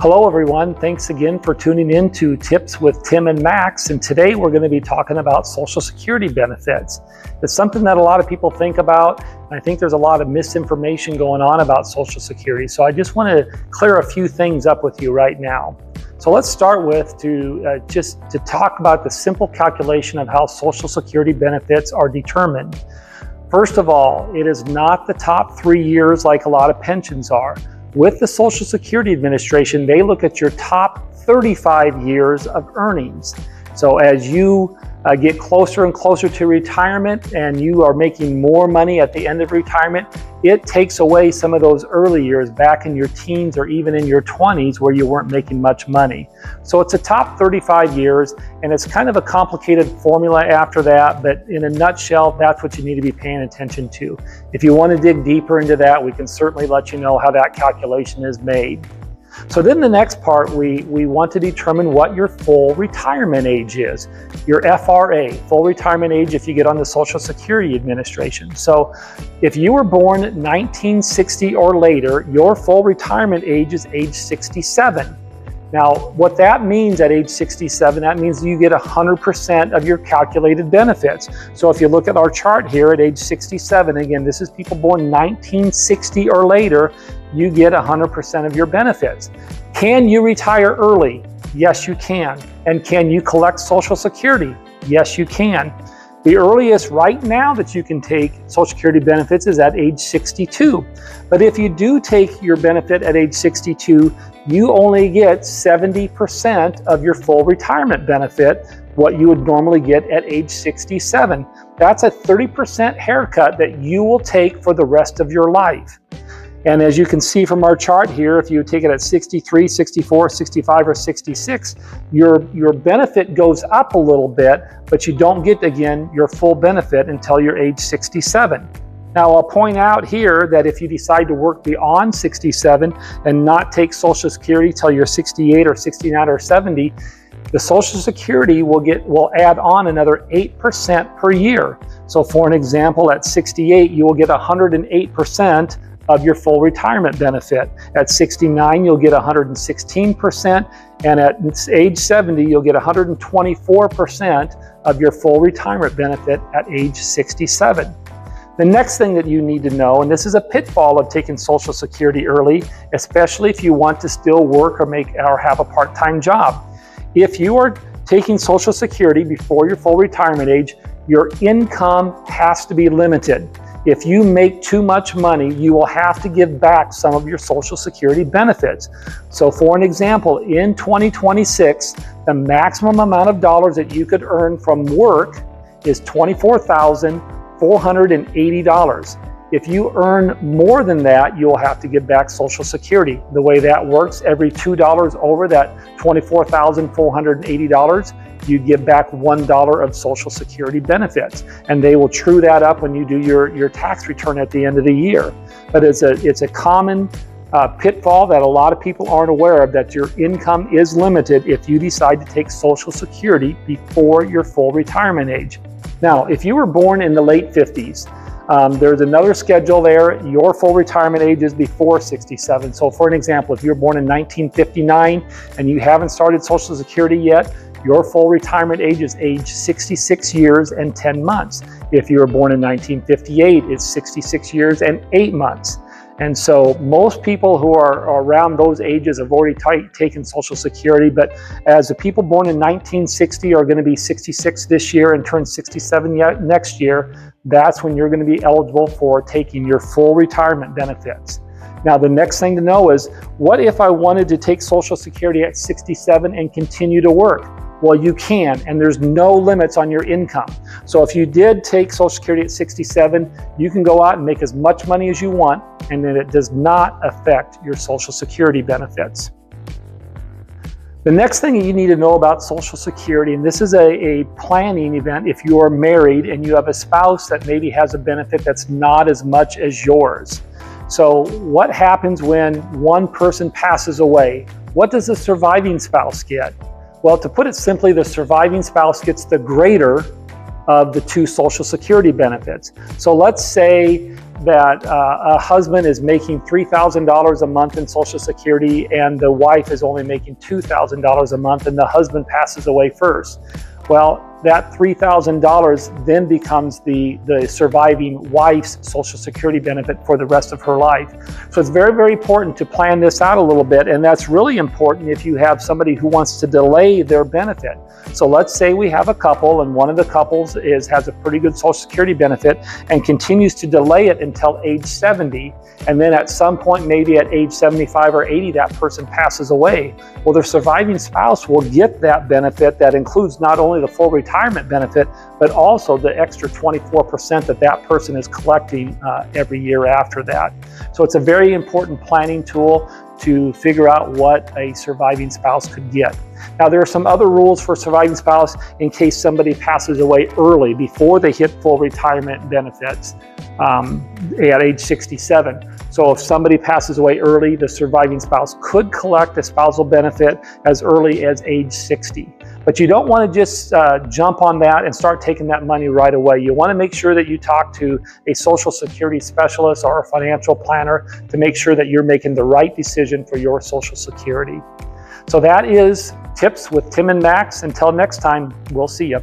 Hello everyone, thanks again for tuning in to Tips with Tim and Max, and today we're going to be talking about Social Security benefits. It's something that a lot of people think about, and I think there's a lot of misinformation going on about Social Security, so I just want to clear a few things up with you right now. So let's start with to talk about the simple calculation of how Social Security benefits are determined. First of all, it is not the top 3 years like a lot of pensions are. With the Social Security Administration, they look at your top 35 years of earnings. So as you get closer and closer to retirement and you are making more money at the end of retirement, it takes away some of those early years back in your teens or even in your 20s where you weren't making much money. So it's a top 35 years, and it's kind of a complicated formula after that, but in a nutshell, that's what you need to be paying attention to. If you want to dig deeper into that, we can certainly let you know how that calculation is made. So then the next part, we want to determine what your full retirement age is. Your FRA, full retirement age if you get on the Social Security Administration. So if you were born 1960 or later, your full retirement age is age 67. Now, what that means at age 67, that means you get 100% of your calculated benefits. So if you look at our chart here at age 67, again, this is people born 1960 or later, you get 100% of your benefits. Can you retire early? Yes, you can. And can you collect Social Security? Yes, you can. The earliest right now that you can take Social Security benefits is at age 62. But if you do take your benefit at age 62, you only get 70% of your full retirement benefit, what you would normally get at age 67. That's a 30% haircut that you will take for the rest of your life. And as you can see from our chart here, if you take it at 63, 64, 65, or 66, your benefit goes up a little bit, but you don't get, again, your full benefit until you're age 67. Now, I'll point out here that if you decide to work beyond 67 and not take Social Security till you're 68 or 69 or 70, the Social Security will add on another 8% per year. So for an example, at 68, you will get 108% of your full retirement benefit. At 69, you'll get 116%, and at age 70, you'll get 124% of your full retirement benefit at age 67. The next thing that you need to know, and this is a pitfall of taking Social Security early, especially if you want to still work or have a part-time job. If you are taking Social Security before your full retirement age, your income has to be limited. If you make too much money, you will have to give back some of your Social Security benefits. So for an example, in 2026, the maximum amount of dollars that you could earn from work is $24,480. If you earn more than that, you'll have to give back Social Security. The way that works, every $2 over that $24,480, you give back $1 of Social Security benefits, and they will true that up when you do your tax return at the end of the year. But it's a common pitfall that a lot of people aren't aware of, that your income is limited if you decide to take Social Security before your full retirement age. Now, if you were born in the late 50s, there's another schedule there. Your full retirement age is before 67. So for an example, if you're born in 1959 and you haven't started Social Security yet, your full retirement age is age 66 years and 10 months. If you were born in 1958, it's 66 years and 8 months. And so most people who are around those ages have already taken Social Security, but as the people born in 1960 are going to be 66 this year and turn 67 next year, that's when you're going to be eligible for taking your full retirement benefits. Now, the next thing to know is, what if I wanted to take Social Security at 67 and continue to work? Well, you can, and there's no limits on your income. So if you did take Social Security at 67, you can go out and make as much money as you want, and then it does not affect your Social Security benefits. The next thing you need to know about Social Security, and this is a planning event if you are married and you have a spouse that maybe has a benefit that's not as much as yours. So what happens when one person passes away? What does the surviving spouse get? Well, to put it simply, the surviving spouse gets the greater of the two Social Security benefits. So let's say that a husband is making $3,000 a month in Social Security and the wife is only making $2,000 a month and the husband passes away first. Well, that $3,000 then becomes the surviving wife's Social Security benefit for the rest of her life. So it's very, very important to plan this out a little bit, and that's really important if you have somebody who wants to delay their benefit. So let's say we have a couple and one of the couples has a pretty good Social Security benefit and continues to delay it until age 70, and then at some point, maybe at age 75 or 80, that person passes away. Well, their surviving spouse will get that benefit that includes not only the full retirement benefit, but also the extra 24% that that person is collecting every year after that. So it's a very important planning tool to figure out what a surviving spouse could get. Now, there are some other rules for surviving spouse in case somebody passes away early before they hit full retirement benefits at age 67. So if somebody passes away early, the surviving spouse could collect a spousal benefit as early as age 60. But you don't want to just jump on that and start taking that money right away. You want to make sure that you talk to a Social Security specialist or a financial planner to make sure that you're making the right decision for your Social Security. So that is Tips with Tim and Max. Until next time, we'll see you.